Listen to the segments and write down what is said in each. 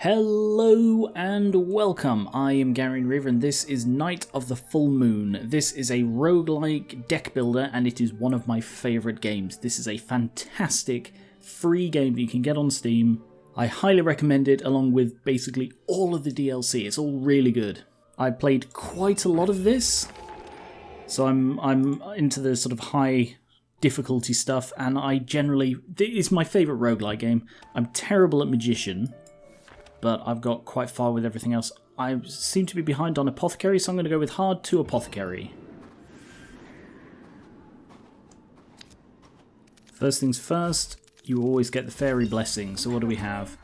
Hello and welcome, I am Gary River and this is Night of the Full Moon. This is a roguelike deck builder and it is one of my favourite games. This is a fantastic free game that you can get on Steam. I highly recommend it along with basically all of the DLC, it's all really good. I played quite a lot of this, so I'm into the sort of high difficulty stuff and it's my favourite roguelike game. I'm terrible at Magician, but I've got quite far with everything else. I seem to be behind on Apothecary, so I'm going to go with Hard II Apothecary. First things first, you always get the Fairy Blessing. So what do we have?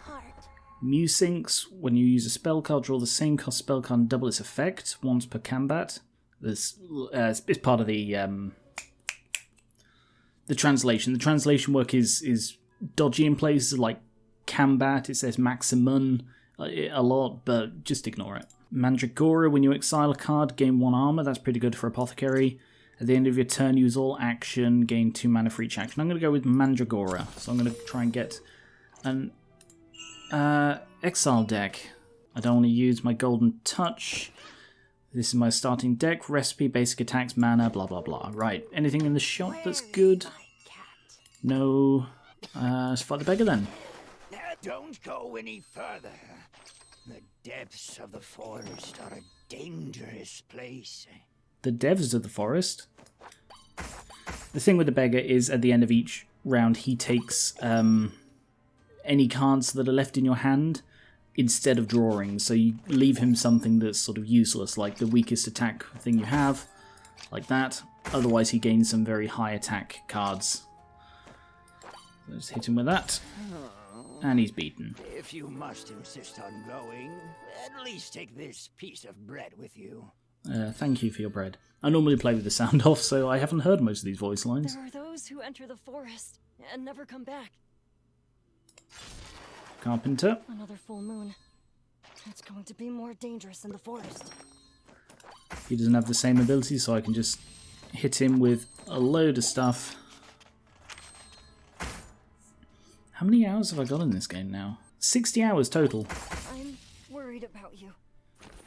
Musinks, when you use a spell card, draw the same cost spell card and double its effect once per combat. This it's part of the translation. The translation work is dodgy in places like Combat. It says Maximum a lot, but just ignore it. Mandragora, when you exile a card, gain 1 armor. That's pretty good for Apothecary. At the end of your turn, use all action, gain 2 mana for each action. I'm going to go with Mandragora, so I'm going to try and get an Exile deck. I don't want to use my Golden Touch. This is my starting deck. Recipe, basic attacks, mana, blah blah blah. Right, anything in the shop that's good? No. Let's fight the beggar then. Don't go any further. The depths of the forest are a dangerous place. The depths of the forest? The thing with the beggar is at the end of each round he takes any cards that are left in your hand instead of drawing. So you leave him something that's sort of useless, like the weakest attack thing you have, like that. Otherwise he gains some very high attack cards. So just hit him with that. And he's beaten. If you must insist on going, at least take this piece of bread with you. Thank you for your bread. I normally play with the sound off, so I haven't heard most of these voice lines. There are those who enter the forest and never come back. Carpenter. Another full moon. It's going to be more dangerous in the forest. He doesn't have the same ability, so I can just hit him with a load of stuff. How many hours have I got in this game now? 60 hours total. I'm worried about you.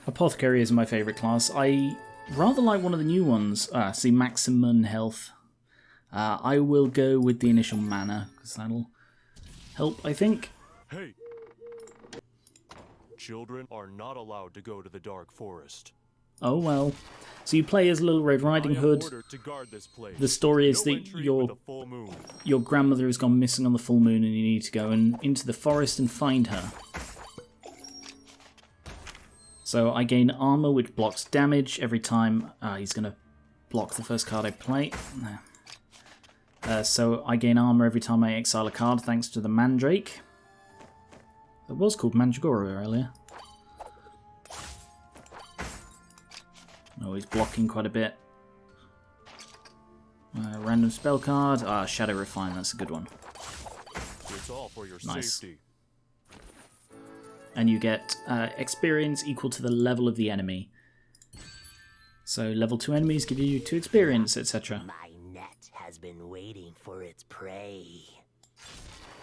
Apothecary is my favourite class. I rather like one of the new ones. See, Maximum Health. I will go with the initial mana, because that'll help, I think. Hey! Children are not allowed to go to the dark forest. Oh well. So you play as Little Red Riding Hood. The story is that your grandmother has gone missing on the full moon and you need to go into the forest and find her. So I gain armor which blocks damage every time. He's going to block the first card I play. So I gain armor every time I exile a card thanks to the Mandrake. It was called Mandragora earlier. Oh, he's blocking quite a bit. Random spell card. Shadow Refine, that's a good one. It's all for your safety. And you get experience equal to the level of the enemy. So level 2 enemies give you 2 experience, etc. My net has been waiting for its prey.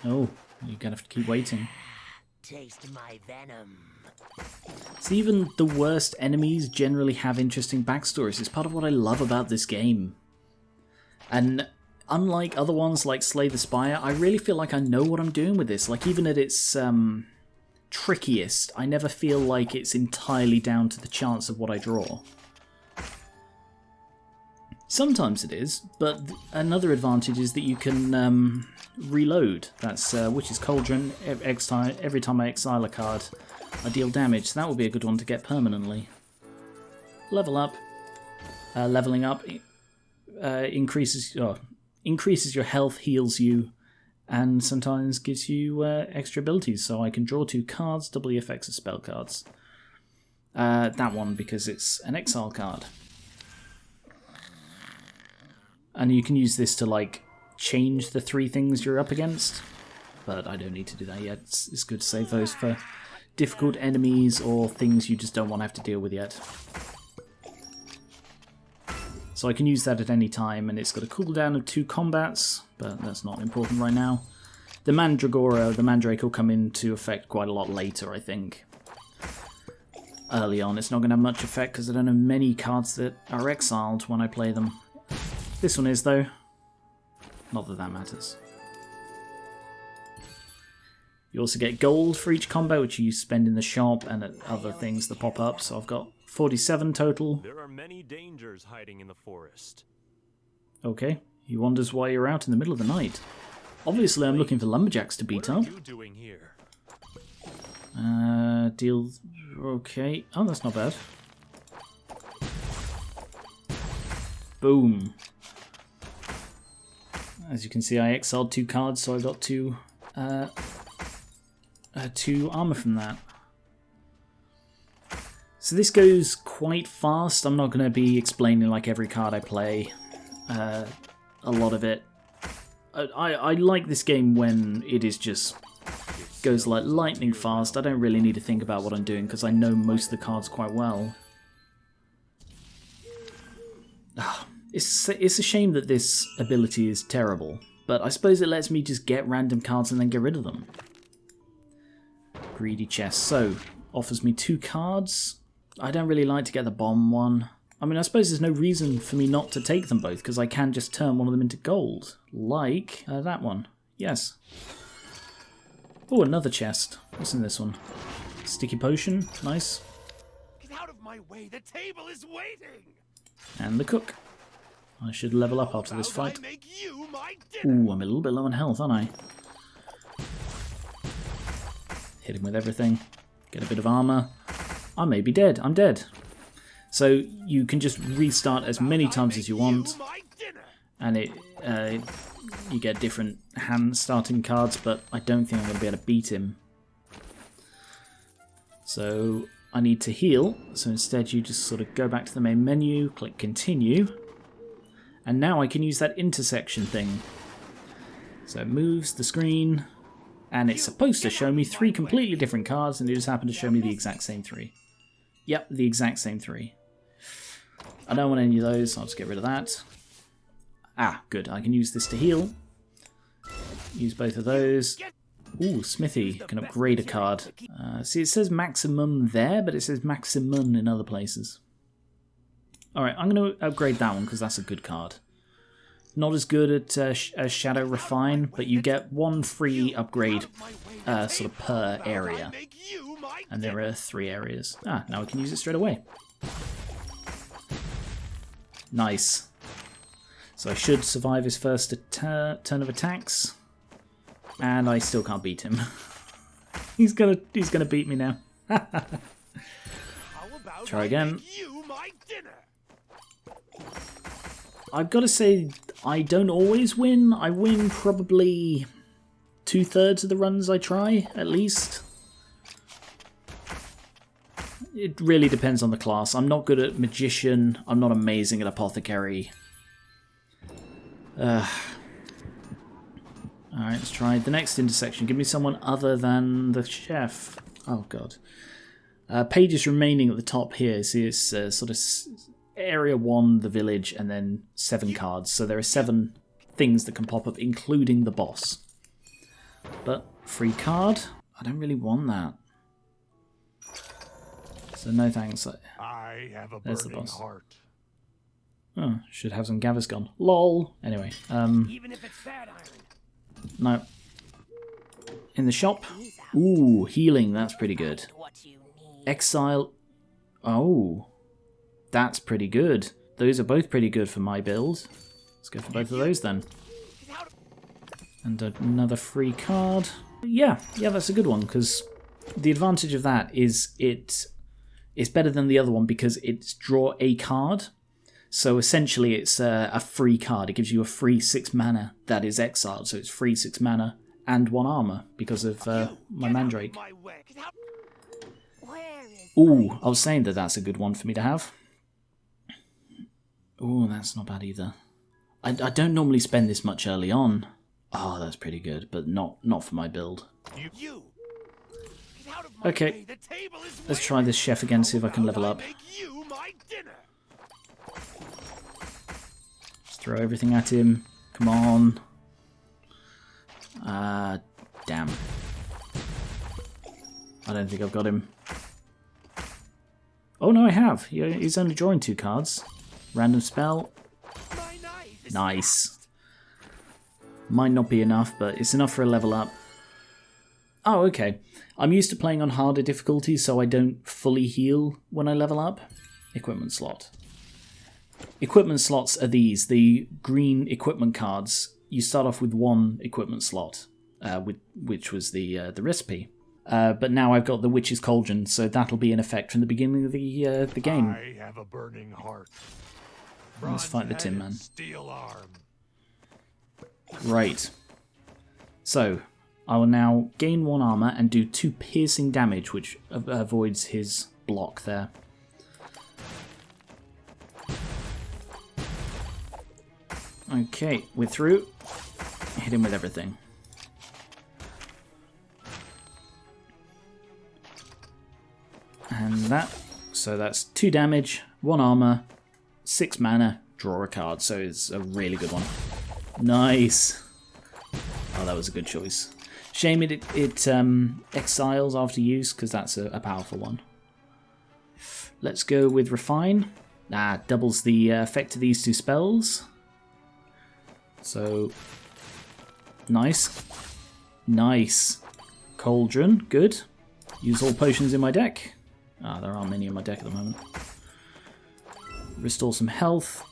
Oh, you're gonna have to keep waiting. Taste my venom. So even the worst enemies generally have interesting backstories. It's part of what I love about this game. And unlike other ones like Slay the Spire, I really feel like I know what I'm doing with this. Like even at its trickiest, I never feel like it's entirely down to the chance of what I draw. Sometimes it is, but another advantage is that you can reload. That's Witch's Cauldron. Every time I exile a card, I deal damage. So that would be a good one to get permanently. Level up. Leveling up increases your health, heals you, and sometimes gives you extra abilities. So I can draw 2 cards, double the effects of spell cards. That one because it's an exile card. And you can use this to like change the 3 things you're up against, but I don't need to do that yet. It's good to save those for difficult enemies or things you just don't want to have to deal with yet. So I can use that at any time, and it's got a cooldown of 2 combats, but that's not important right now. The Mandragora, the Mandrake will come into effect quite a lot later, I think. Early on, it's not going to have much effect because I don't have many cards that are exiled when I play them. This one is, though. Not that that matters. You also get gold for each combo, which you spend in the shop and at other things that pop up. So I've got 47 total. There are many dangers hiding in the forest. Okay. He wonders why you're out in the middle of the night. Obviously, I'm looking for lumberjacks to beat up. What are you doing here? Deal... Okay. Oh, that's not bad. Boom. As you can see, I exiled 2 cards, so I got 2 armor from that. So this goes quite fast. I'm not going to be explaining like every card I play. A lot of it. I like this game when it is just goes like lightning fast. I don't really need to think about what I'm doing because I know most of the cards quite well. It's a shame that this ability is terrible, but I suppose it lets me just get random cards and then get rid of them. Greedy chest. So, offers me 2 cards. I don't really like to get the bomb one. I mean, I suppose there's no reason for me not to take them both, because I can just turn one of them into gold. Like that one. Yes. Oh, another chest. What's in this one? Sticky potion. Nice. Get out of my way, the table is waiting! And the cook. I should level up after this fight. Ooh, I'm a little bit low on health, aren't I? Hit him with everything. Get a bit of armor. I may be dead. I'm dead. So you can just restart as many times as you want. And you get different hand starting cards, but I don't think I'm going to be able to beat him. So I need to heal. So instead you just sort of go back to the main menu, click continue. And now I can use that intersection thing. So it moves the screen, and it's supposed to show me 3 completely different cards, and it just happened to show me the exact same 3. Yep, the exact same 3. I don't want any of those, I'll just get rid of that. Ah, good, I can use this to heal. Use both of those. Ooh, Smithy, can upgrade a card. See, it says maximum there, but it says maximum in other places. Alright, I'm going to upgrade that one because that's a good card. Not as good at as Shadow Refine, but you get 1 free upgrade sort of per area. And there are 3 areas. Ah, now I can use it straight away. Nice. So I should survive his first turn of attacks. And I still can't beat him. he's gonna beat me now. Try again. I've got to say, I don't always win. I win probably 2/3 of the runs I try, at least. It really depends on the class. I'm not good at Magician. I'm not amazing at Apothecary. Alright, let's try the next intersection. Give me someone other than the chef. Oh, God. Pages remaining at the top here. See, it's sort of Area 1, the village, and then 7 cards. So there are 7 things that can pop up, including the boss. But, free card? I don't really want that. So no thanks. I have a There's the burning boss. heart. Oh, should have some Gaviscon. LOL. Anyway, Even if it's bad iron. no. In the shop. Ooh, healing. That's pretty good. Exile. Oh, that's pretty good. Those are both pretty good for my build. Let's go for both of those then. And another free card. Yeah, that's a good one, because the advantage of that is it's better than the other one because it's draw a card. So essentially it's a free card. It gives you a free 6 mana that is exiled. So it's free 6 mana and 1 armor because of my Mandrake. Ooh, I was saying that that's a good one for me to have. Ooh, that's not bad either. I don't normally spend this much early on. Oh, that's pretty good, but not for my build. Okay, let's try this chef again, see if I can level up. Just throw everything at him. Come on. Damn. I don't think I've got him. Oh no, I have. He's only drawing 2 cards. Random spell. Nice. Might not be enough, but it's enough for a level up. Oh, okay. I'm used to playing on harder difficulties, so I don't fully heal when I level up. Equipment slot. Equipment slots are these, the green equipment cards. You start off with 1 equipment slot, which was the recipe. But now I've got the Witch's Cauldron, so that'll be in effect from the beginning of the game. I have a burning heart. Let's fight the Tin Man. Steel arm. Right. So, I will now gain 1 armor and do 2 piercing damage, which avoids his block there. Okay, we're through. Hit him with everything. And that, so that's 2 damage, 1 armor, 6 mana, draw a card, so it's a really good one. Nice! Oh, that was a good choice. Shame it exiles after use, because that's a powerful one. Let's go with Refine. Doubles the effect of these 2 spells. So, nice. Nice. Cauldron, good. Use all potions in my deck. There aren't many in my deck at the moment. Restore some health.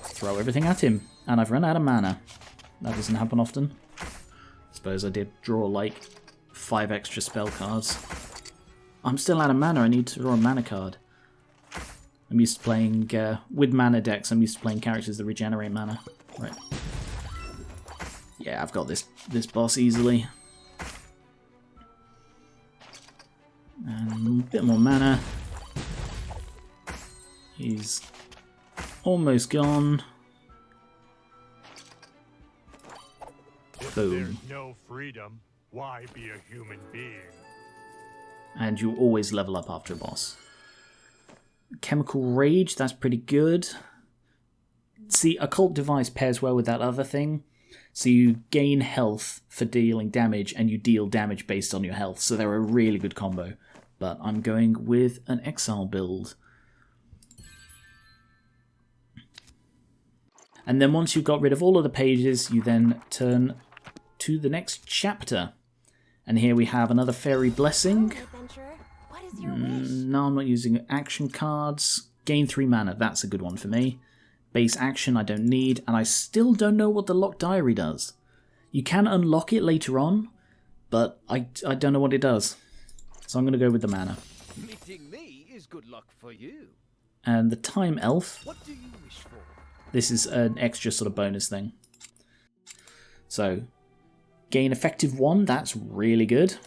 Throw everything at him. And I've run out of mana. That doesn't happen often. Suppose I did draw like 5 extra spell cards. I'm still out of mana. I need to draw a mana card. I'm used to playing, with mana decks, I'm used to playing characters that regenerate mana. Right. Yeah, I've got this boss easily. And a bit more mana. He's almost gone. If Boom. there's no freedom, why be a human being? And you always level up after a boss. Chemical Rage, that's pretty good. See, Occult Device pairs well with that other thing. So you gain health for dealing damage, and you deal damage based on your health. So they're a really good combo. But I'm going with an Exile build. And then once you've got rid of all of the pages, you then turn to the next chapter. And here we have another Fairy Blessing. What is your wish? No, I'm not using action cards. Gain 3 mana, that's a good one for me. Base action I don't need, and I still don't know what the Locked Diary does. You can unlock it later on, but I don't know what it does. So I'm going to go with the mana. Meeting me is good luck for you. And the Time Elf. What do you wish for? This is an extra sort of bonus thing. So, gain effective 1, that's really good.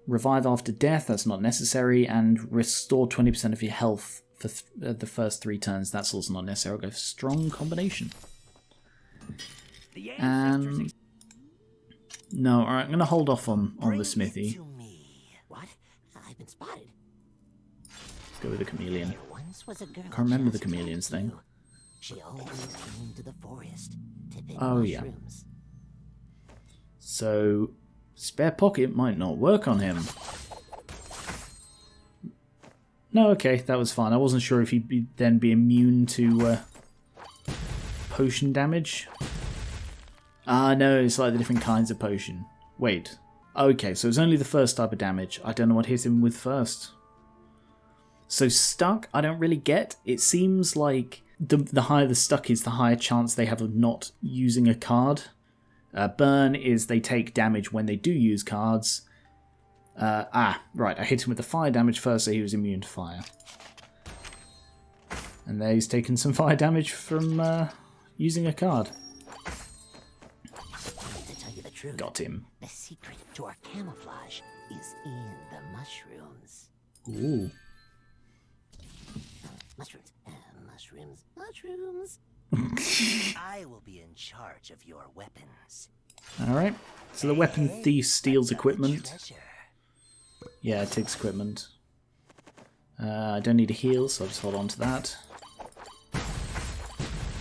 Revive after death, that's not necessary. And restore 20% of your health for the first 3 turns, that's also not necessary. I'll go for strong combination. And no, alright, I'm going to hold off on the smithy. What? I've been spotted. Let's go with the chameleon. There once was a girl Can't remember the just like chameleon's thing. you. She always came to the forest to pick Oh, yeah. mushrooms. So, spare pocket might not work on him. No, okay, that was fine. I wasn't sure if he'd then be immune to potion damage. No, it's like the different kinds of potion. Wait. Okay, so it's only the first type of damage. I don't know what hit him with first. So stuck, I don't really get. It seems like the higher the stuck is, the higher chance they have of not using a card. Burn is they take damage when they do use cards. Right, I hit him with the fire damage first, so he was immune to fire. And there he's taken some fire damage from using a card. To tell you the truth, Got him. the secret to our camouflage is in the mushrooms. Ooh. Mushrooms. Mushrooms. I will be in charge of your weapons. Alright, so the weapon thief steals Another equipment. treasure. Yeah, it takes equipment. I don't need a heal, so I'll just hold on to that.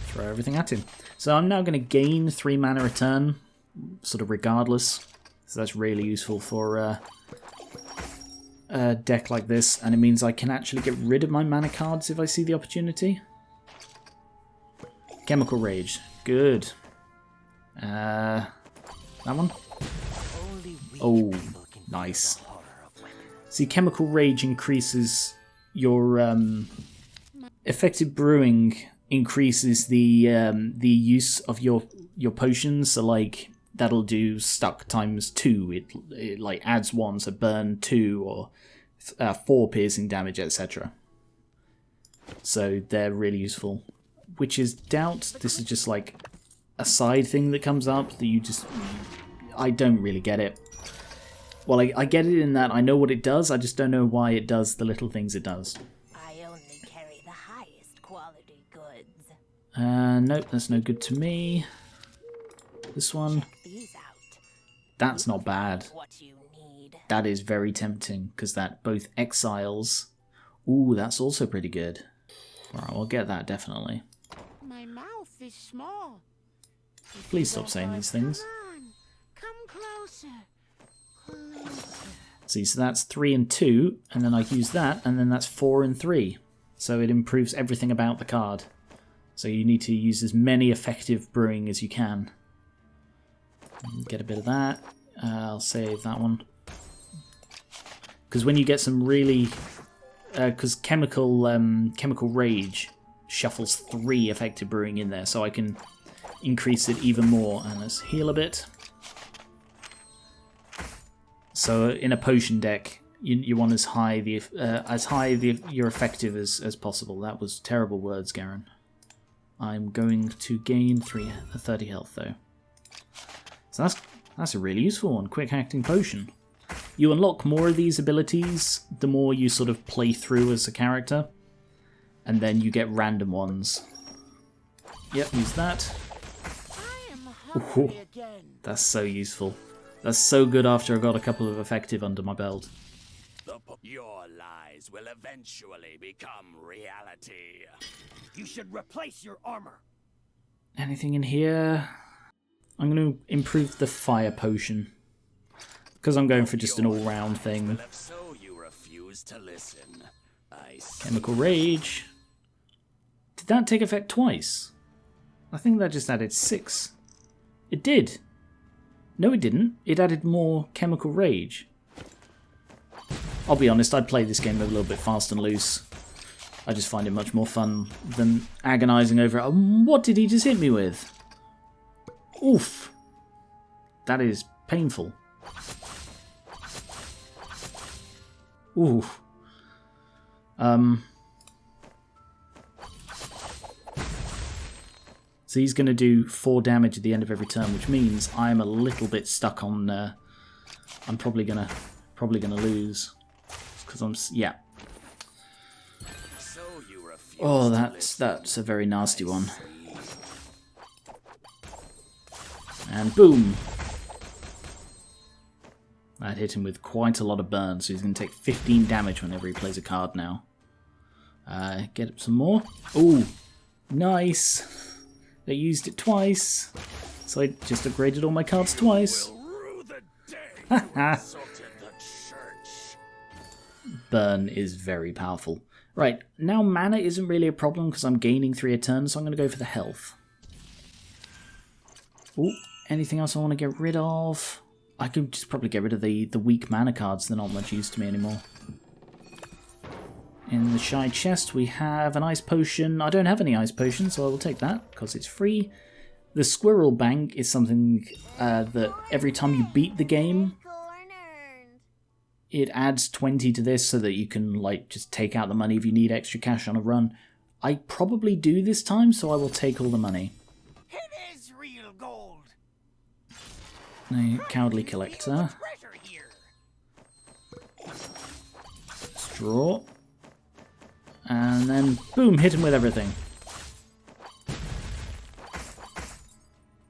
Throw everything at him. So I'm now going to gain 3 mana a turn, sort of regardless. So that's really useful for a deck like this, and it means I can actually get rid of my mana cards if I see the opportunity. Chemical Rage, good. That one? Oh, nice. See, Chemical Rage increases your effective brewing, increases the use of your potions. So like that'll do stuck times 2. It like adds 1, so burn 2 or 4 piercing damage, etc. So they're really useful. Witch's Doubt. This is just like a side thing that comes up that you just... I don't really get it. Well, I get it in that I know what it does, I just don't know why it does the little things it does. I only carry the highest quality goods. Nope, that's no good to me. This one. Check these out. That's not bad. What you need. That is very tempting, because that both exiles... Ooh, that's also pretty good. Alright, we'll get that, definitely. My mouth is small. Please stop saying these things. Come closer. See, so that's 3 and 2, and then I use that, and then that's 4 and 3. So it improves everything about the card. So you need to use as many effective brewing as you can. Get a bit of that. I'll save that one. Because when you get some really... Because Chemical Rage shuffles 3 effective brewing in there, so I can increase it even more. And let's heal a bit. So in a potion deck, you want as high your effective as possible. That was terrible words, Garen. I'm going to gain 30 health though. So that's a really useful one. Quick acting potion. You unlock more of these abilities the more you sort of play through as a character, and then you get random ones. Yep, use that. I am hungry again. That's so useful. That's so good after I got a couple of effective under my belt. Your lies will eventually become reality. You should replace your armor. Anything in here? I'm going to improve the fire potion. Because I'm going for just an all-round thing. So you refuse to listen. Chemical Rage. Did that take effect twice? I think that just added 6. It did. No, it didn't. It added more Chemical Rage. I'll be honest, I'd play this game a little bit fast and loose. I just find it much more fun than agonising over it. What did he just hit me with? Oof. That is painful. Ooh. So he's going to do 4 damage at the end of every turn, which means I'm a little bit stuck on. I'm probably gonna lose because yeah. Oh, that's a very nasty one. And boom. That hit him with quite a lot of burn, so he's going to take 15 damage whenever he plays a card now. Get up some more. Ooh, nice. They used it twice, so I just upgraded all my cards twice. Burn is very powerful. Right, now mana isn't really a problem because I'm gaining 3 a turn, so I'm going to go for the health. Ooh, anything else I want to get rid of? I could just probably get rid of the weak mana cards. They're not much use to me anymore. In the shy chest we have an ice potion. I don't have any ice potions, so I will take that because it's free. The squirrel bank is something that every time you beat the game, it adds 20 to this so that you can like just take out the money if you need extra cash on a run. I probably do this time, so I will take all the money. It is real gold. The Cowardly Collector. Straw. And then, boom, hit him with everything.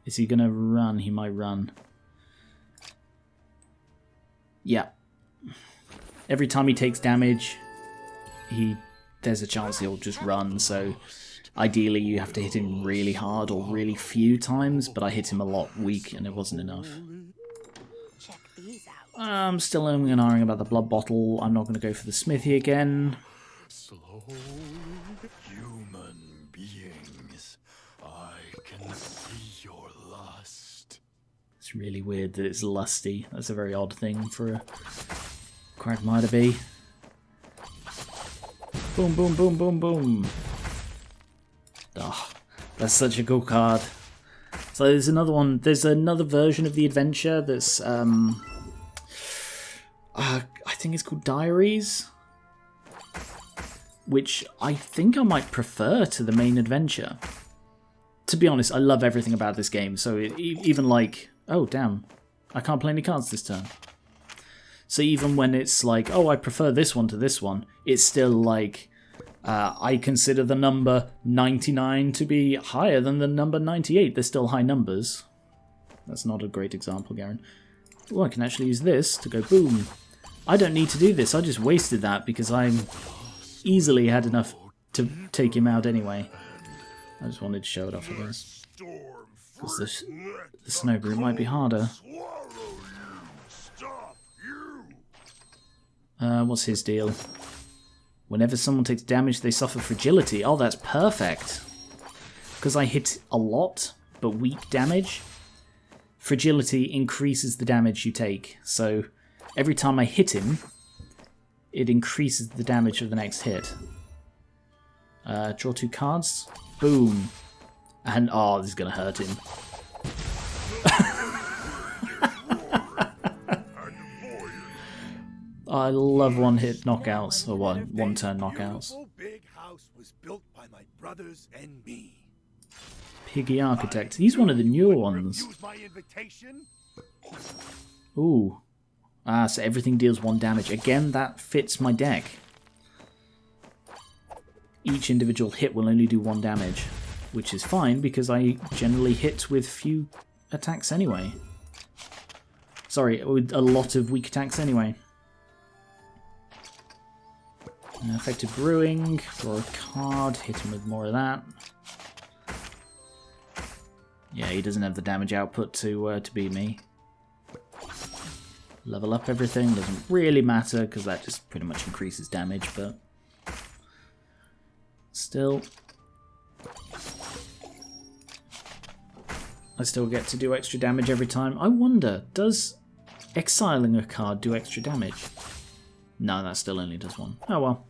Is he going to run? He might run. Yeah. Every time he takes damage, there's a chance he'll just run, so Ideally, you have to hit him really hard or really few times, but I hit him a lot weak and it wasn't enough. Check these out. I'm still umming and ahhing about the blood bottle. I'm not going to go for the smithy again. Slowly, human beings, I can see your lust. It's really weird that it's lusty. That's a very odd thing for a Quagmire to be. Boom, boom, boom, boom, boom. Oh, that's such a cool card. So there's another one. There's another version of the adventure that's I think it's called Diaries, which I think I might prefer to the main adventure. To be honest, I love everything about this game. So even like, oh damn, I can't play any cards this turn. So even when it's like, oh, I prefer this one to this one, it's still like, I consider the number 99 to be higher than the number 98. They're still high numbers. That's not a great example, Garen. Oh, I can actually use this to go boom. I don't need to do this. I just wasted that because I easily had enough to take him out anyway. I just wanted to show it off, I guess. Because the snow brew might be harder. What's his deal? Whenever someone takes damage, they suffer fragility. Oh, that's perfect. Because I hit a lot, but weak damage, fragility increases the damage you take. So every time I hit him, it increases the damage of the next hit. Draw 2 cards. Boom. And, oh, this is going to hurt him. I love one-hit knockouts, or one-turn knockouts. Big house was built by my brothers and me. Piggy Architect. He's one of the newer ones. Ooh. Ah, so everything deals 1 damage. Again, that fits my deck. Each individual hit will only do 1 damage, which is fine because I generally hit with few attacks anyway. Sorry, with a lot of weak attacks anyway. Effective Brewing, draw a card, hit him with more of that. Yeah, he doesn't have the damage output to beat me. Level up everything, doesn't really matter because that just pretty much increases damage, but still, I still get to do extra damage every time. I wonder, does exiling a card do extra damage? No, that still only does 1. Oh well.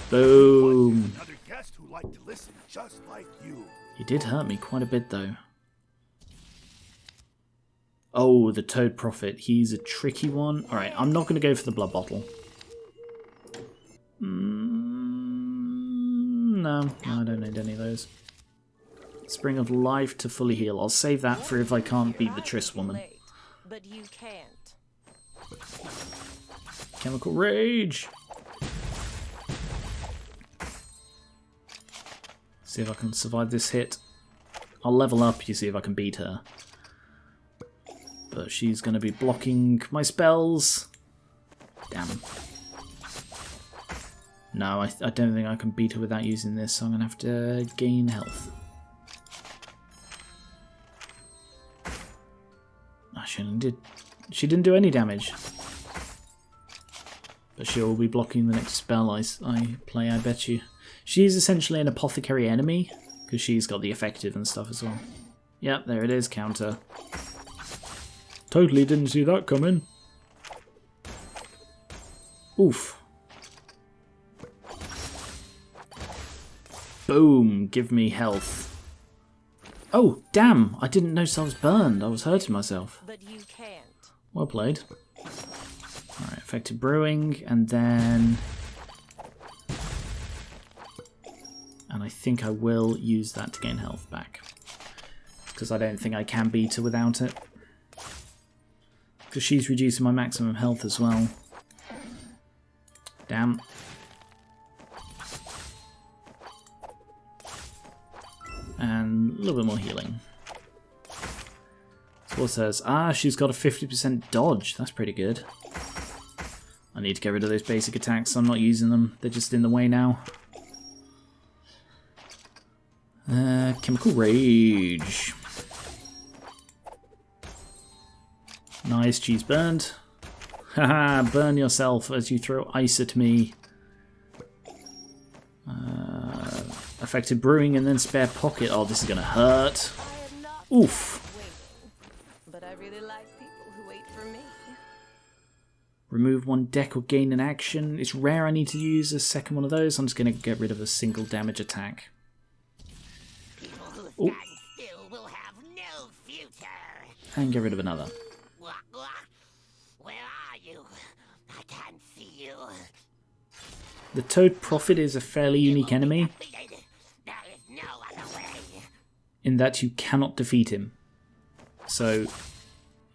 Boom. Another guest who liked to listen just like you. He did hurt me quite a bit though. Oh, the Toad Prophet. He's a tricky one. Alright, I'm not going to go for the Blood Bottle. No, I don't need any of those. Spring of Life to fully heal. I'll save that for if I can't beat the Triss woman. But you can't. Chemical Rage! See if I can survive this hit. I'll level up, you see if I can beat her. But she's going to be blocking my spells. Damn. No, I don't think I can beat her without using this, so I'm going to have to gain health. Oh, she didn't do any damage. But she'll be blocking the next spell I play, I bet you. She's essentially an apothecary enemy, because she's got the effective and stuff as well. Yep, there it is, counter. Totally didn't see that coming. Oof. Boom, give me health. Oh, damn, I didn't notice I was burned. I was hurting myself. But you can't. Well played. Alright, effective brewing, and then... And I think I will use that to gain health back. Because I don't think I can beat her without it. Because she's reducing my maximum health as well. Damn. And a little bit more healing. So what says? Ah, she's got a 50% dodge. That's pretty good. I need to get rid of those basic attacks. I'm not using them. They're just in the way now. Chemical Rage. Nice, cheese burned. Haha, burn yourself as you throw ice at me. Affected brewing and then spare pocket. Oh, this is gonna hurt. Oof. But I really like people who wait for me. Remove one deck or gain an action. It's rare I need to use a second one of those. I'm just gonna get rid of a single damage attack. People who Oh. stand still will have no future. And get rid of another. Where are you? I can't see you. The Toad Prophet is a fairly unique enemy There is no other way. in that you cannot defeat him. So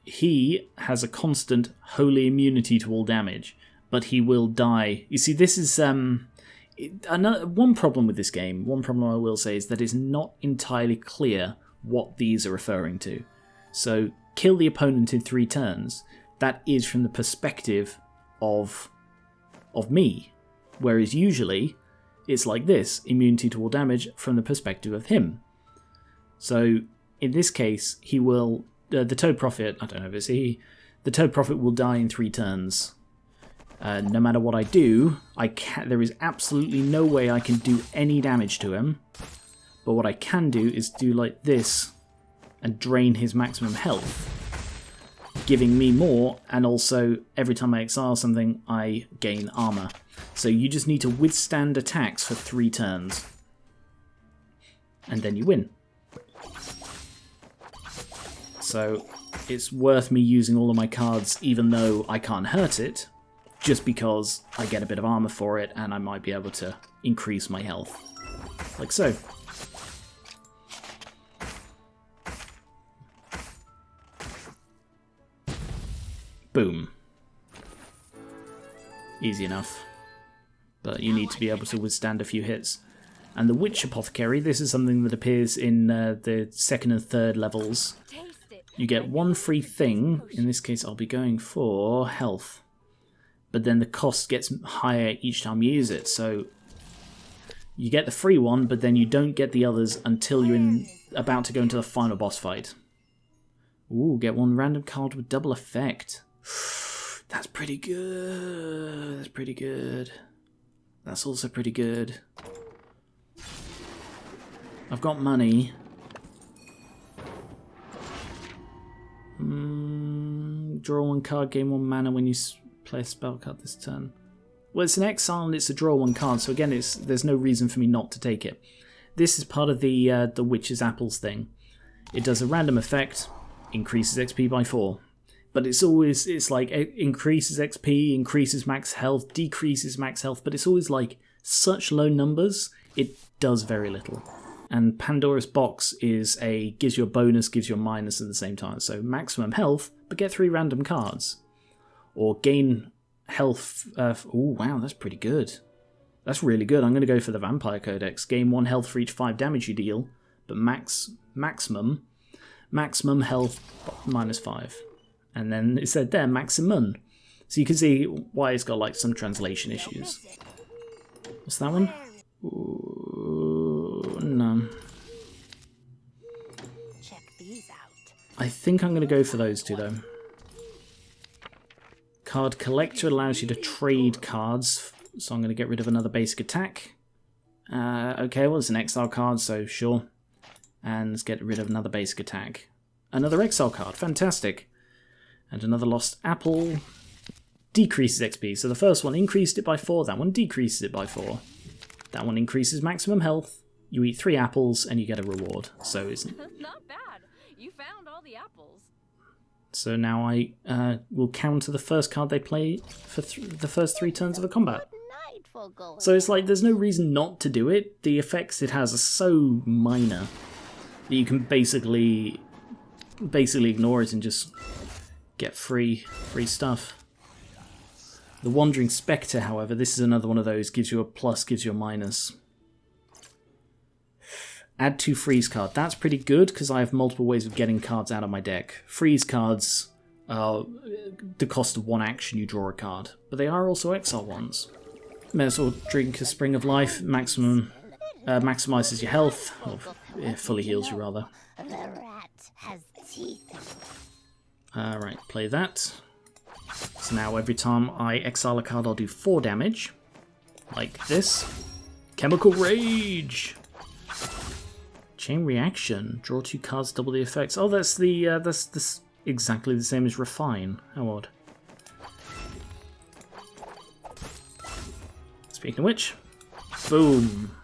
he has a constant holy immunity to all damage, but he will die. You see, this is one problem with this game. One problem I will say is that it's not entirely clear what these are referring to. So kill the opponent in 3 turns. That is from the perspective of me, whereas usually it's like this, immunity to all damage from the perspective of him. So in this case, he will the Toad Prophet. I don't know if it's he. The Toad Prophet will die in 3 turns. No matter what I do, there is absolutely no way I can do any damage to him. But what I can do is do like this and drain his maximum health, giving me more, and also every time I exile something, I gain armor. So you just need to withstand attacks for 3 turns, and then you win. So it's worth me using all of my cards, even though I can't hurt it, just because I get a bit of armor for it, and I might be able to increase my health, like so. Boom. Easy enough. But you need to be able to withstand a few hits. And the Witch Apothecary, this is something that appears in the 2nd and 3rd levels. You get 1 free thing. In this case, I'll be going for health. But then the cost gets higher each time you use it. So you get the free one, but then you don't get the others until you're about to go into the final boss fight. Ooh, get 1 random card with double effect. That's pretty good. That's pretty good. That's also pretty good. I've got money. Draw 1 card, gain 1 mana when you play a spell card this turn. Well, it's an exile and it's a draw 1 card, so again, there's no reason for me not to take it. This is part of the Witch's Apples thing. It does a random effect, increases XP by 4. But it's like it increases XP, increases max health, decreases max health, but it's always like such low numbers, it does very little. And Pandora's Box gives you a bonus, gives you a minus at the same time. So maximum health, but get 3 random cards. Or gain health. Oh wow, that's pretty good. That's really good. I'm going to go for the Vampire Codex. Gain 1 health for each 5 damage you deal, but maximum health minus 5. And then it said there, maximum. So you can see why it's got like some translation issues. What's that one? Ooh, no. Check these out. I think I'm going to go for those 2 though. Card Collector allows you to trade cards, so I'm going to get rid of another basic attack. Okay, well it's an exile card, so sure. And let's get rid of another basic attack. Another exile card, fantastic. And another Lost Apple. Decreases XP. So the first one increased it by 4, that one decreases it by 4. That one increases maximum health. You eat 3 apples and you get a reward. So it's Not bad. You found all the apples. So now I will counter the first card they play for the first 3 turns of a combat. So it's like there's no reason not to do it. The effects it has are so minor that you can basically ignore it and just get free stuff. The Wandering Spectre, however, this is another one of those, gives you a plus, gives you a minus. Add 2 freeze card. That's pretty good because I have multiple ways of getting cards out of my deck. Freeze cards are the cost of 1 action you draw a card, but they are also exile ones. May as well drink a Spring of Life, maximum maximizes your health, or it fully heals you rather. The rat has teeth. Right, play that. So now every time I exile a card, I'll do 4 damage. Like this. Chemical Rage! Chain Reaction. Draw 2 cards, double the effects. Oh, that's that's exactly the same as Refine. How odd. Speaking of which, boom!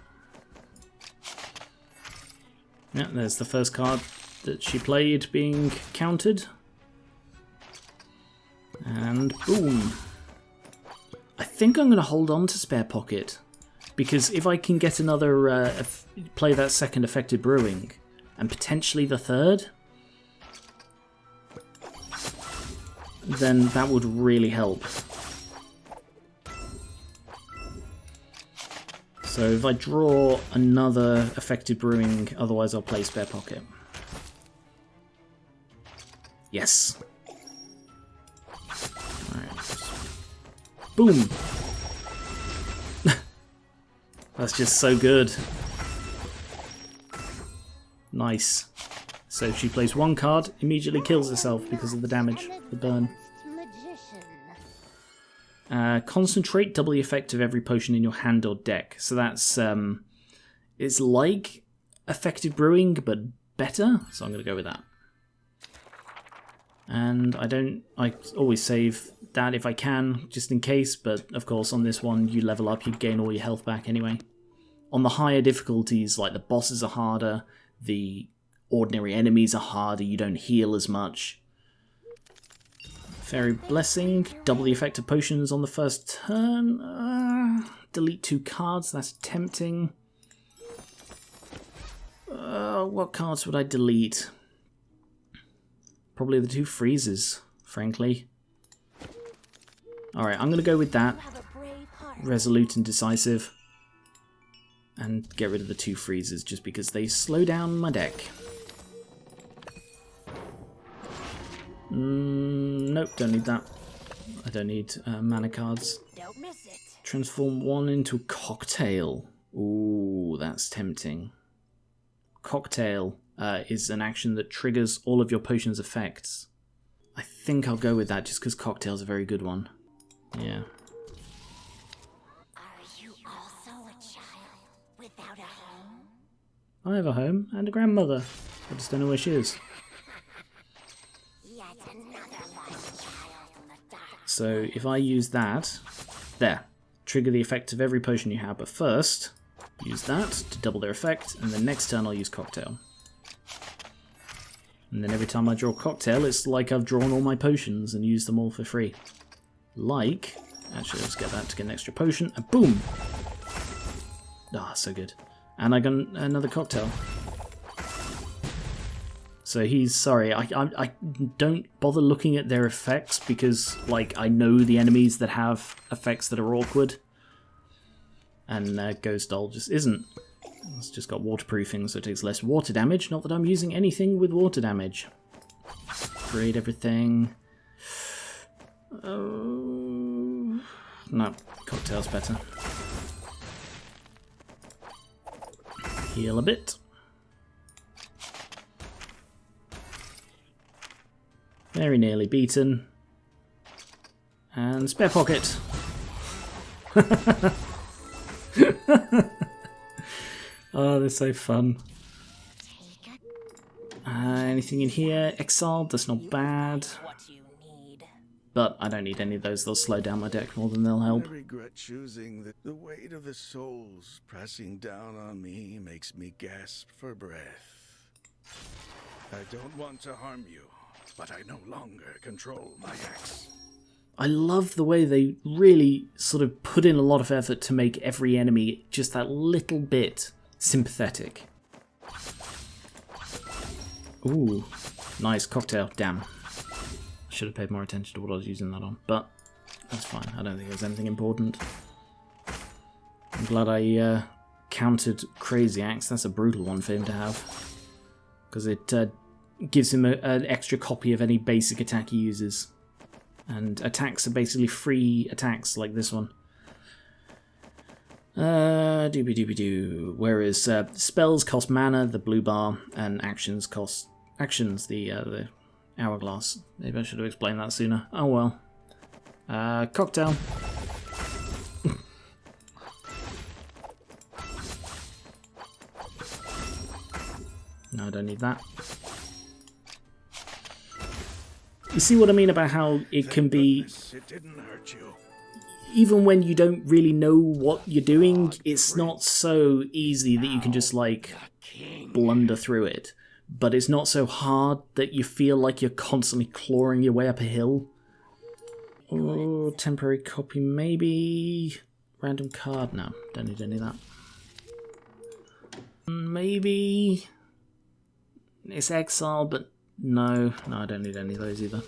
Yeah, there's the first card that she played being countered. And boom. I think I'm going to hold on to Spare Pocket, because if I can get another, play that second Affected Brewing, and potentially the third, then that would really help. So if I draw another Affected Brewing, otherwise I'll play Spare Pocket. Yes. Alright. Boom! That's just so good. Nice. So she plays 1 card, immediately kills herself because of the damage, the burn. Concentrate, double the effect of every potion in your hand or deck. So that's, it's like Affected Brewing, but better. So I'm going to go with that. And I always save that if I can, just in case, but of course on this one you level up, you gain all your health back anyway. On the higher difficulties, like the bosses are harder, the ordinary enemies are harder, you don't heal as much. Fairy Blessing, double the effect of potions on the first turn. Delete 2 cards, that's tempting. What cards would I delete? Probably the 2 freezes, frankly. Alright, I'm going to go with that. Resolute and Decisive. And get rid of the 2 freezes, just because they slow down my deck. Nope, don't need that. I don't need mana cards. Don't miss it. Transform 1 into Cocktail. Ooh, that's tempting. Cocktail is an action that triggers all of your potion's effects. I think I'll go with that just because Cocktail's a very good one. Yeah. Are you also a child without a home? I have a home and a grandmother. I just don't know where she is. Yet another lost child in the dark. So if I use that, there, trigger the effect of every potion you have, but first, use that to double their effect, and then next turn I'll use Cocktail. And then every time I draw Cocktail, it's like I've drawn all my potions and used them all for free. Like, actually let's get that to get an extra potion, and boom! Ah, so good. And I got another Cocktail. So he's, sorry, I don't bother looking at their effects because, like, I know the enemies that have effects that are awkward. And Ghost Doll just isn't. It's just got waterproofing, so it takes less water damage. Not that I'm using anything with water damage. Create everything. No, Cocktail's better. Heal a bit. Very nearly beaten. And Spare Pocket. Oh, they're so fun. Anything in here? Exile, that's not bad. But I don't need any of those, they'll slow down my deck more than they'll help. I regret choosing the weight of the souls pressing down on me makes me gasp for breath. I don't want to harm you, but I no longer control my axe. I love the way they really sort of put in a lot of effort to make every enemy just that little bit sympathetic. Ooh, nice Cocktail, damn. Should have paid more attention to what I was using that on, but that's fine. I don't think there's anything important. I'm glad I countered Crazy Axe. That's a brutal one for him to have, because it gives him an extra copy of any basic attack he uses. And attacks are basically free attacks like this one. Doobie-doobie-doo. Whereas spells cost mana, the blue bar, and actions cost... Actions, the hourglass. Maybe I should have explained that sooner. Oh well. Cocktail. No, I don't need that. You see what I mean about how it can be... It didn't hurt you. Even when you don't really know what you're doing, it's not so easy that you can just, like, blunder through it. But it's not so hard that you feel like you're constantly clawing your way up a hill. Oh, temporary copy, maybe... Random card? No, don't need any of that. Maybe... It's Exile, but no, I don't need any of those either.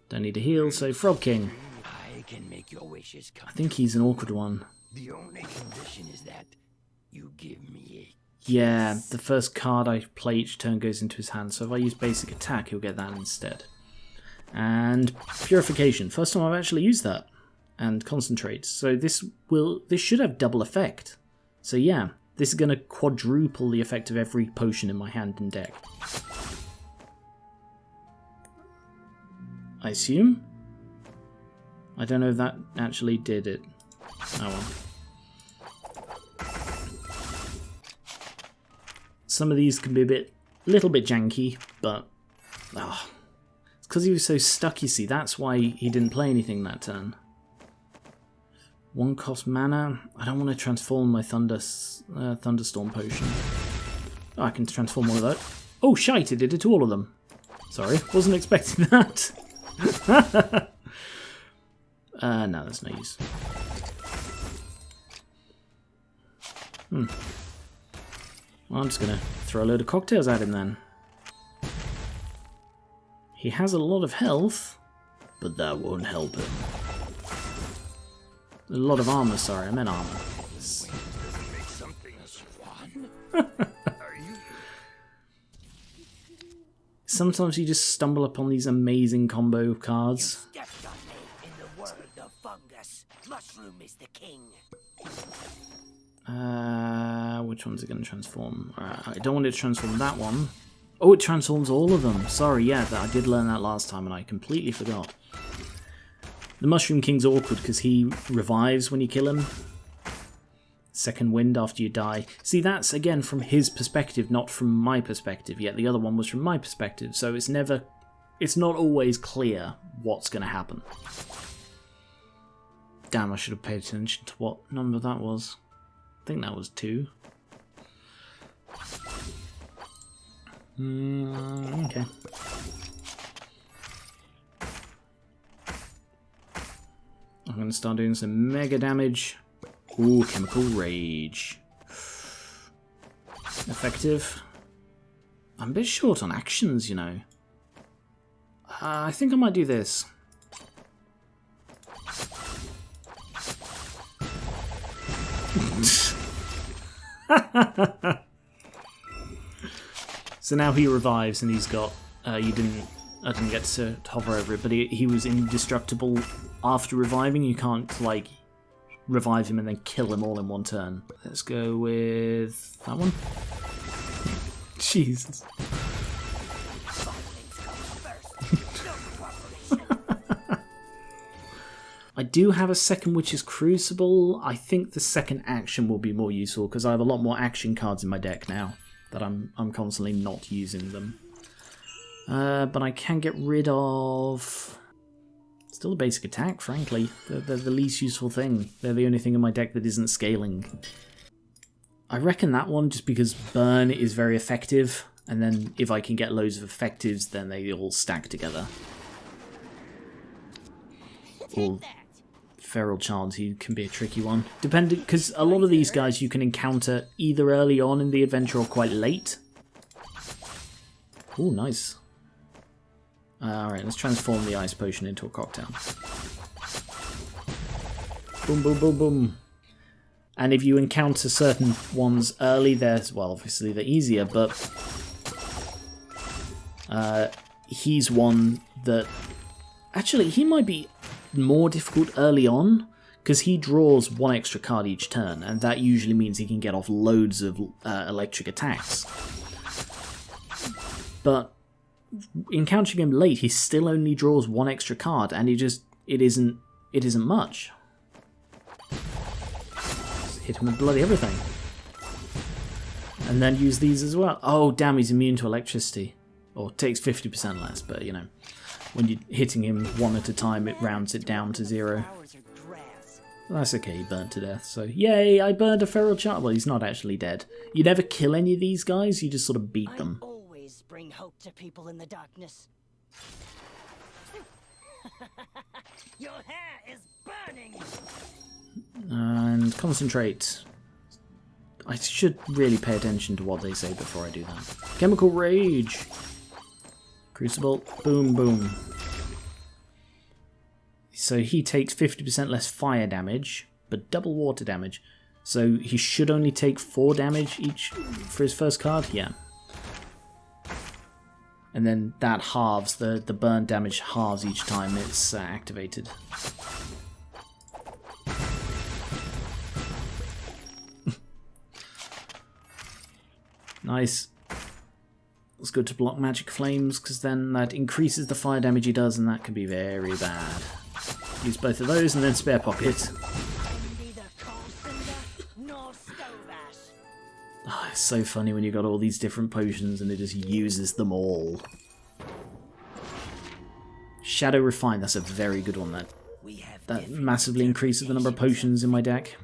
Don't need a heal, so Frog King. I can make your wishes come. I think he's an awkward one. The only condition is that you give me Yeah, the first card I play each turn goes into his hand, so if I use basic attack, he'll get that instead. And Purification. First time I've actually used that. And Concentrate. So this should have double effect. So yeah, this is going to quadruple the effect of every potion in my hand and deck. I assume? I don't know if that actually did it. Oh well. Some of these can be a little bit janky, but it's because he was so stuck, you see. That's why he didn't play anything that turn. 1 cost mana. I don't want to transform my Thunderstorm potion. Oh, I can transform all of that. Oh, shite, it did it to all of them. Sorry, wasn't expecting that. No, there's no use. Well, I'm just going to throw a load of cocktails at him then. He has a lot of health, but that won't help him. A lot of armor, sorry, I meant armor. Sometimes you just stumble upon these amazing combo cards. You stepped on me in the world of fungus. Mushroom is the king. Which one's it going to transform? I don't want it to transform that one. Oh, it transforms all of them. Sorry, yeah, I did learn that last time and I completely forgot. The Mushroom King's awkward because he revives when you kill him. Second wind after you die. See, that's again from his perspective, not from my perspective. Yet the other one was from my perspective, so it's not always clear what's going to happen. Damn, I should have paid attention to what number that was. I think that was 2. Okay. I'm going to start doing some mega damage. Ooh, Chemical Rage. Effective. I'm a bit short on actions, you know. I think I might do this. So now he revives and he's got... I didn't get to hover over it, but he was indestructible after reviving. You can't, like, revive him and then kill him all in one turn. Let's go with that one. Jesus. I do have a second Witch's Crucible. I think the second action will be more useful because I have a lot more action cards in my deck now that I'm constantly not using them. But I can get rid of... Still a basic attack, frankly. They're the least useful thing. They're the only thing in my deck that isn't scaling. I reckon that one, just because Burn is very effective, and then if I can get loads of effectives, then they all stack together. Or Feral Child, he can be a tricky one. Depending, because a lot of these guys you can encounter either early on in the adventure or quite late. Oh, nice. Alright, let's transform the ice potion into a cocktail. Boom, boom, boom, boom. And if you encounter certain ones early, well, obviously they're easier, but he's one that... Actually, he might be more difficult early on, because he draws one extra card each turn, and that usually means he can get off loads of electric attacks. But in countering him late, he still only draws one extra card, and it isn't much. Just hit him with bloody everything. And then use these as well. Oh damn, he's immune to electricity. Or takes 50% less, but you know, when you're hitting him one at a time, it rounds it down to 0. That's okay, he burnt to death, so yay, I burned a feral child. Well, he's not actually dead. You never kill any of these guys, you just sort of beat them. I always bring hope to people in the darkness. Your hair is burning. And concentrate. I should really pay attention to what they say before I do that. Chemical Rage! Crucible, boom, boom. So he takes 50% less fire damage, but double water damage. So he should only take 4 damage each for his first card? Yeah. And then that halves, the burn damage halves each time it's activated. Nice. It's good to block magic flames, because then that increases the fire damage he does, and that can be very bad. Use both of those and then spare pocket. Oh, it's so funny when you've got all these different potions and it just uses them all. Shadow Refine, that's a very good one. That massively increases the number of potions in my deck.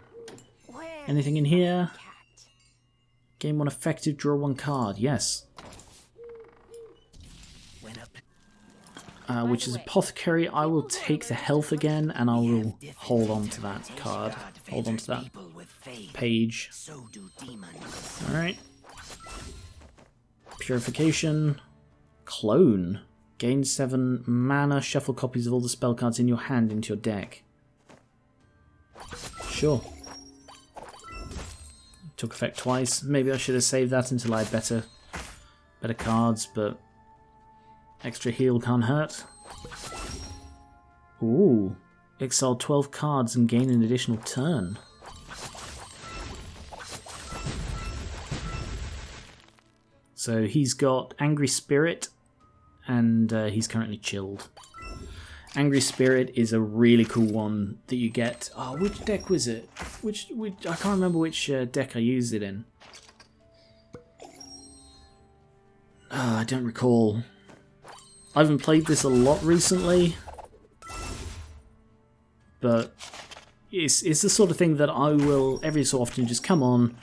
Anything in here? Gain 1 effective, draw 1 card. Yes. Which is Apothecary. I will take the health again, and I will hold on to that card. Hold on to that page. Alright. Purification. Clone. Gain 7 mana. Shuffle copies of all the spell cards in your hand into your deck. Sure. Took effect twice. Maybe I should have saved that until I had better cards, but extra heal can't hurt. Ooh. Exile 12 cards and gain an additional turn. So he's got Angry Spirit, and he's currently chilled. Angry Spirit is a really cool one that you get. Oh, which deck was it? Which I can't remember which deck I used it in. I don't recall. I haven't played this a lot recently, but it's the sort of thing that I will every so often just come on,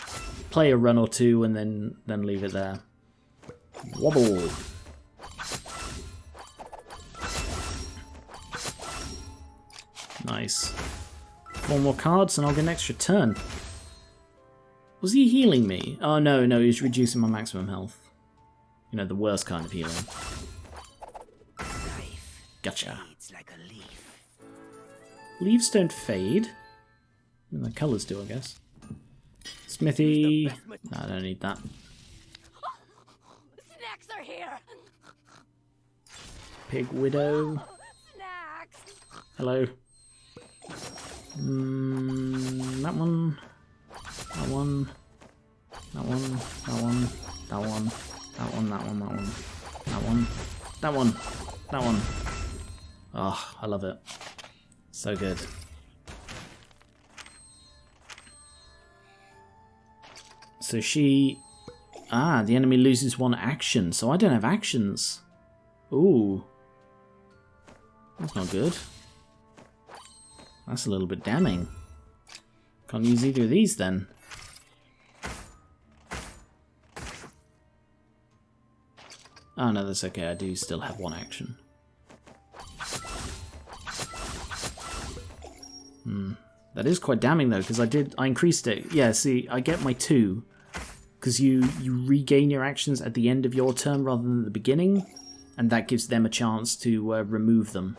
play a run or two, and then leave it there. Wobble. Nice. 4 more cards and I'll get an extra turn. Was he healing me? Oh no, he's reducing my maximum health. You know, the worst kind of healing. Gotcha. Leaves don't fade. I mean, the colours do, I guess. Smithy. No, I don't need that. Snacks are here. Pig Widow. Snacks. Hello. That one. That one. That one. That one. That one. That one. That one. That one. That one. That one. That one. Oh, I love it. So good. So she... Ah, the enemy loses 1 action, so I don't have actions. Ooh. That's not good. That's a little bit damning. Can't use either of these then. Oh no, that's okay, I do still have 1 action. That is quite damning though, because I increased it. Yeah, see, I get my 2. Because you regain your actions at the end of your turn rather than the beginning, and that gives them a chance to remove them.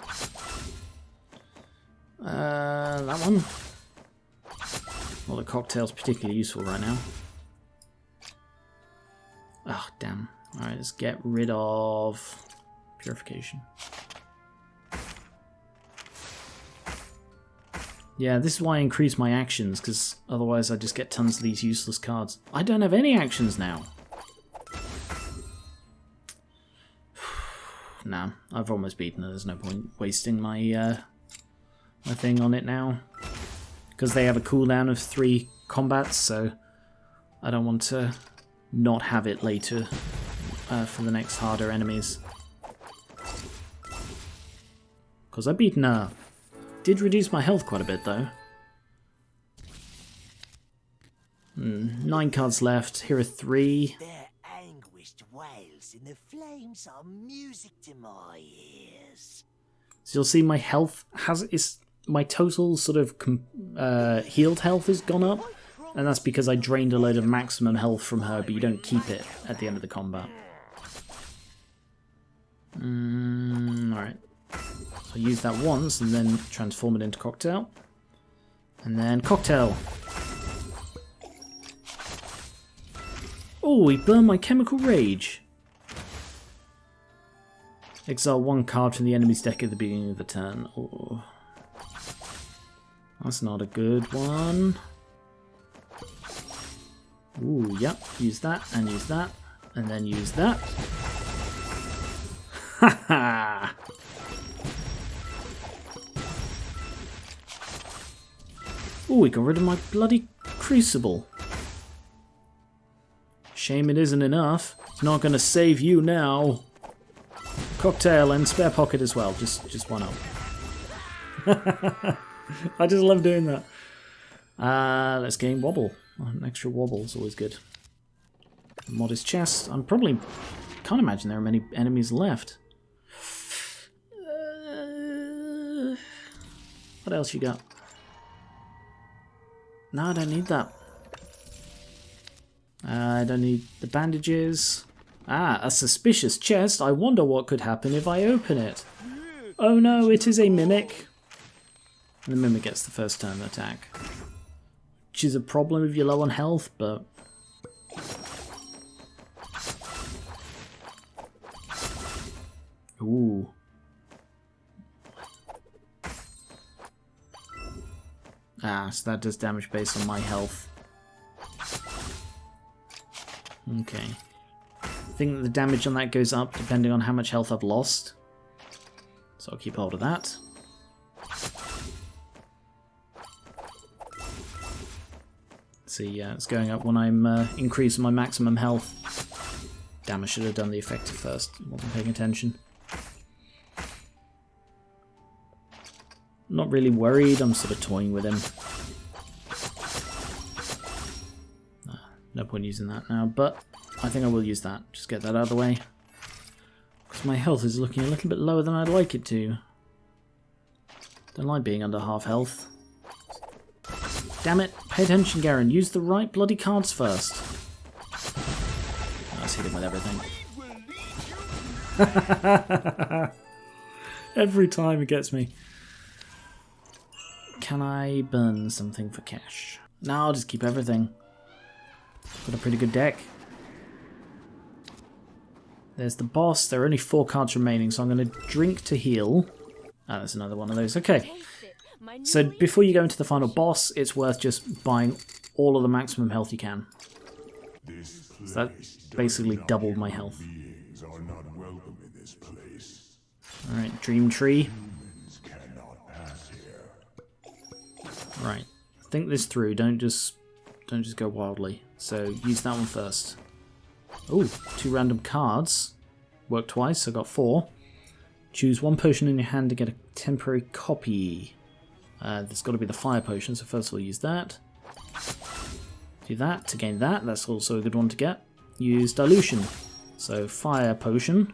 That one. Well, the cocktail's particularly useful right now. Oh, damn. Alright, let's get rid of Purification. Yeah, this is why I increase my actions, because otherwise I just get tons of these useless cards. I don't have any actions now. Nah, I've almost beaten it. There's no point wasting my my thing on it now. Because they have a cooldown of 3 combats, so I don't want to not have it later for the next harder enemies. Because I've beaten her. Did reduce my health quite a bit though. 9 cards left. Here are 3. Their anguished wails in the flames are music to my ears. So you'll see my health my total sort of healed health has gone up, and that's because I drained a load of maximum health from her, but you don't keep it at the end of the combat. Alright. So use that once and then transform it into Cocktail. And then Cocktail. Oh, he burned my Chemical Rage. Exile 1 card from the enemy's deck at the beginning of the turn. Oh. That's not a good one. Ooh, yep. Use that, and then use that. Haha! Ooh, we got rid of my bloody Crucible. Shame it isn't enough. It's not going to save you now. Cocktail and Spare Pocket as well. Just one up. I just love doing that. Let's gain Wobble. An extra Wobble is always good. Modest Chest. Can't imagine there are many enemies left. What else you got? No, I don't need that. I don't need the bandages. Ah, a suspicious chest. I wonder what could happen if I open it. Oh no, it is a Mimic. And the Mimic gets the first turn attack. Which is a problem if you're low on health, but... Ooh. Ah, so that does damage based on my health. Okay. I think the damage on that goes up depending on how much health I've lost. So I'll keep hold of that. See, yeah, it's going up when I'm increasing my maximum health. Damn, I should have done the effective first. Wasn't paying attention. Not really worried, I'm sort of toying with him. No point using that now, but I think I will use that. Just get that out of the way. Because my health is looking a little bit lower than I'd like it to. Don't like being under half health. Damn it! Pay attention, Garen. Use the right bloody cards first. Let's hit him with everything. Every time it gets me. Can I burn something for cash? No, I'll just keep everything. Got a pretty good deck. There's the boss. There are only 4 cards remaining, so I'm going to drink to heal. Ah, there's another one of those. Okay. So before you go into the final boss, it's worth just buying all of the maximum health you can. So that basically doubled my health. Alright, Dream Tree. Right. Think this through, don't just go wildly. So use that one first. Oh, 2 random cards. Worked twice, so I got 4. Choose 1 potion in your hand to get a temporary copy. There's got to be the fire potion, so first of all use that. Do that to gain that, that's also a good one to get. Use dilution. So fire potion.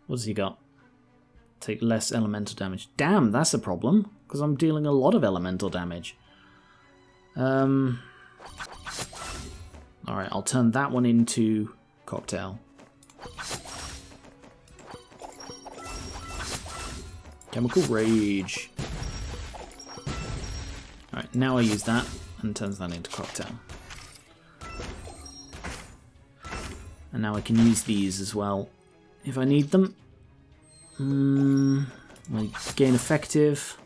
What has he got? Take less elemental damage. Damn, that's a problem, because I'm dealing a lot of elemental damage. Alright, I'll turn that one into Cocktail. Chemical Rage. Alright, now I use that and turns that into Cocktail. And now I can use these as well if I need them. Like gain effective.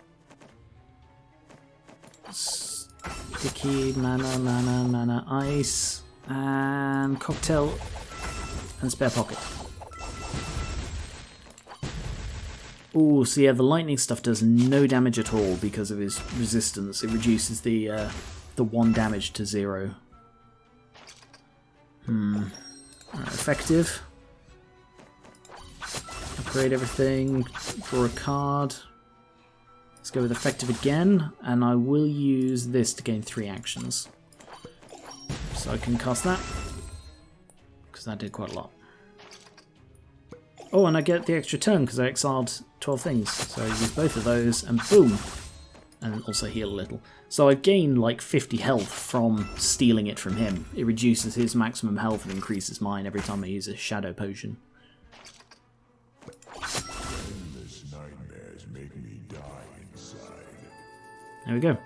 Sticky, mana, ice, and cocktail, and spare pocket. Ooh, so yeah, the lightning stuff does no damage at all because of his resistance. It reduces the 1 damage to 0. Alright, effective. Upgrade everything, draw a card. Let's go with effective again, and I will use this to gain 3 actions. So I can cast that, because that did quite a lot. Oh, and I get the extra turn because I exiled 12 things. So I use both of those, and boom! And also heal a little. So I gain like 50 health from stealing it from him. It reduces his maximum health and increases mine every time I use a shadow potion. There we go.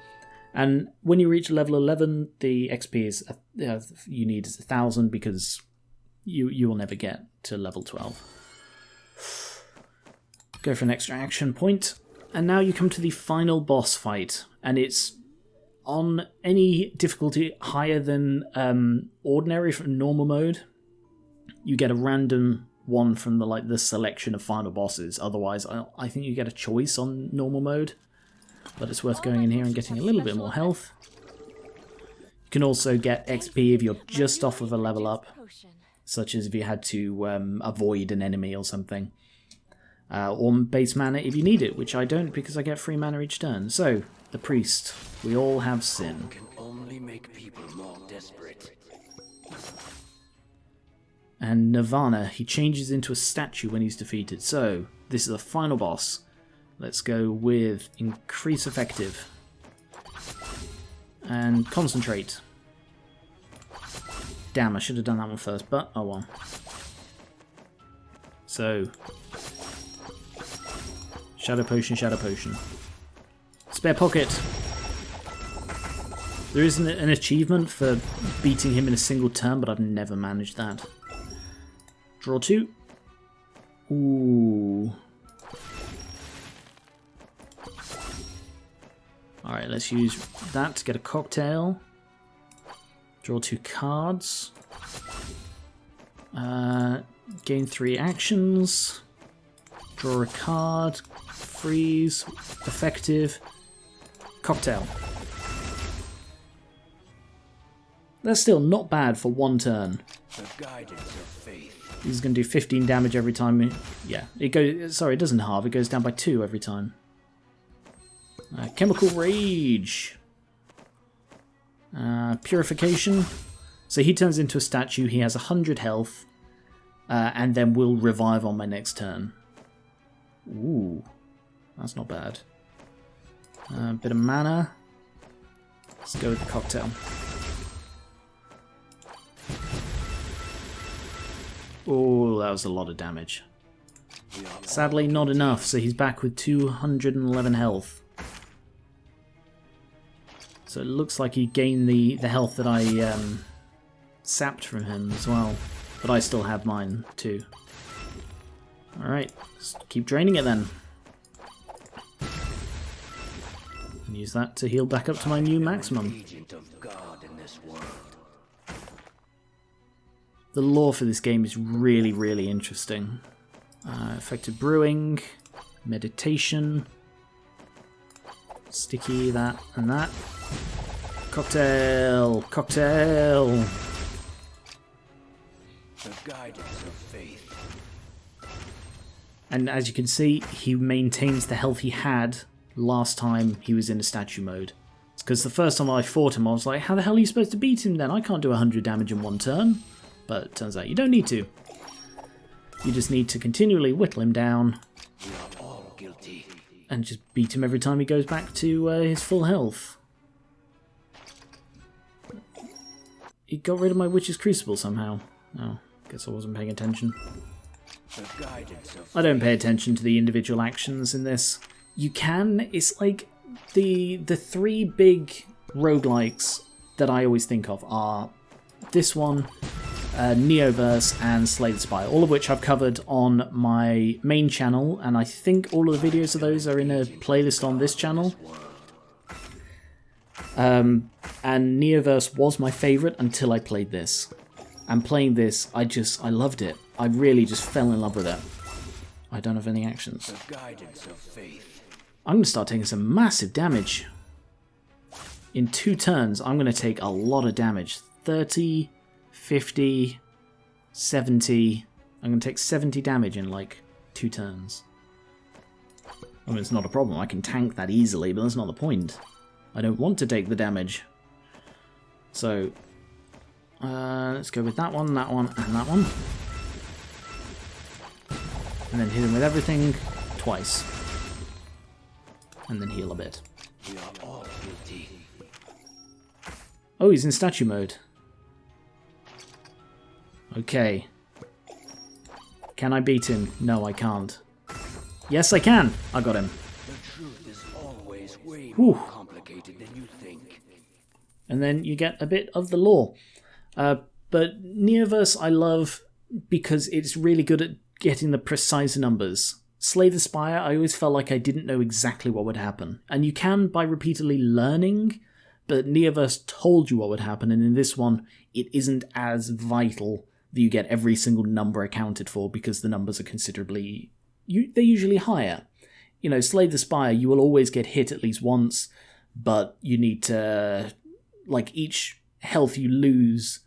And when you reach level 11, the XP is you need is 1,000 because you will never get to level 12. Go for an extra action point, and now you come to the final boss fight, and it's on any difficulty higher than ordinary from normal mode. You get a random one from the selection of final bosses. Otherwise, I think you get a choice on normal mode. But it's worth going in here and getting a little bit more health. You can also get XP if you're just off of a level up, such as if you had to avoid an enemy or something. Or base mana if you need it, which I don't because I get free mana each turn. So, the priest. We all have sin. Can only make people more desperate. And Nirvana, he changes into a statue when he's defeated. So, this is the final boss. Let's go with increase effective. And concentrate. Damn, I should have done that one first, but oh well. So, shadow potion, shadow potion. Spare pocket. There isn't an achievement for beating him in a single turn, but I've never managed that. Draw 2. Ooh. Alright, let's use that to get a cocktail. Draw 2 cards. Gain 3 actions. Draw a card. Freeze. Effective. Cocktail. That's still not bad for 1 turn. The guidance of faith. He's going to do 15 damage every time. Yeah, it goes. Sorry, it doesn't halve. It goes down by 2 every time. Chemical Rage. Purification. So he turns into a statue. He has 100 health. And then will revive on my next turn. Ooh. That's not bad. Bit of mana. Let's go with the cocktail. Oh, that was a lot of damage. Sadly, not enough, so he's back with 211 health. So it looks like he gained the health that I sapped from him as well. But I still have mine too. Alright, let's keep draining it then. And use that to heal back up to my new maximum. The lore for this game is really, really interesting. Effective brewing, meditation, sticky, that and that. Cocktail! Cocktail! The guidance of faith. And as you can see, he maintains the health he had last time he was in a statue mode. It's because the first time I fought him, I was like, how the hell are you supposed to beat him then? I can't do 100 damage in 1 turn. But it turns out you don't need to. You just need to continually whittle him down. We are all guilty. And just beat him every time he goes back to his full health. He got rid of my Witch's Crucible somehow. Oh, guess I wasn't paying attention. The guidance of I don't pay attention to the individual actions in this. You can, it's like the 3 big roguelikes that I always think of are this one, Neoverse and Slay the Spire, all of which I've covered on my main channel, and I think all of the videos of those are in a playlist on this channel. And Neoverse was my favourite until I played this. And playing this, I loved it. I really just fell in love with it. I don't have any actions. The guidance of faith. I'm going to start taking some massive damage. In 2 turns, I'm going to take a lot of damage. 30, 50, 70. I'm going to take 70 damage in like 2 turns. I mean, it's not a problem. I can tank that easily, but that's not the point. I don't want to take the damage. So, let's go with that one, and that one. And then hit him with everything twice. And then heal a bit. We are all guilty. Oh, he's in statue mode. Okay. Can I beat him? No, I can't. Yes, I can! I got him. The truth is always way Whew. more complicated than you think. And then you get a bit of the lore. But Neoverse I love because it's really good at getting the precise numbers. Slay the Spire, I always felt like I didn't know exactly what would happen. And you can by repeatedly learning, but Neoverse told you what would happen, and in this one, it isn't as vital that you get every single number accounted for because the numbers are considerably... they're usually higher. You know, Slay the Spire, you will always get hit at least once, but you need to... like, each health you lose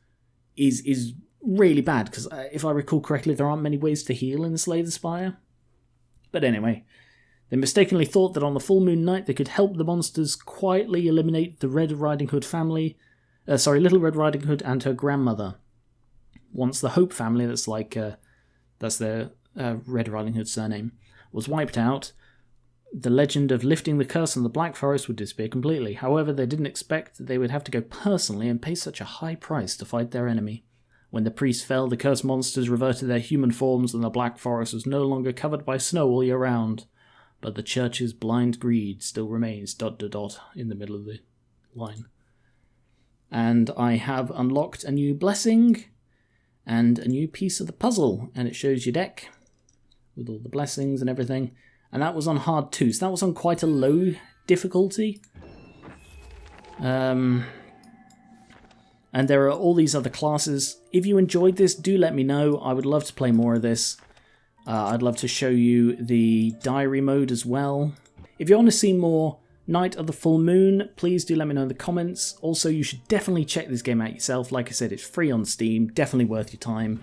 is really bad, because if I recall correctly, there aren't many ways to heal in Slay the Spire. But anyway, they mistakenly thought that on the full moon night they could help the monsters quietly eliminate the Red Riding Hood family, Little Red Riding Hood and her grandmother. Once the Hope family, that's their Red Riding Hood surname, was wiped out, the legend of lifting the curse on the Black Forest would disappear completely. However, they didn't expect that they would have to go personally and pay such a high price to fight their enemy. When the priest fell, the cursed monsters reverted to their human forms and the Black Forest was no longer covered by snow all year round. But the church's blind greed still remains ... in the middle of the line. And I have unlocked a new blessing and a new piece of the puzzle, and it shows your deck with all the blessings and everything. And that was on Hard II, so that was on quite a low difficulty. And there are all these other classes. If you enjoyed this, do let me know. I would love to play more of this. I'd love to show you the diary mode as well. If you want to see more Night of the Full Moon, please do let me know in the comments. Also, you should definitely check this game out yourself. Like I said, it's free on Steam, definitely worth your time.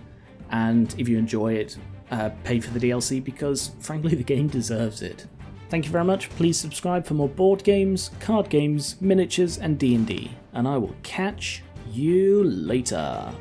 And if you enjoy it, pay for the DLC because, frankly, the game deserves it. Thank you very much. Please subscribe for more board games, card games, miniatures, and D&D. And I will catch you later.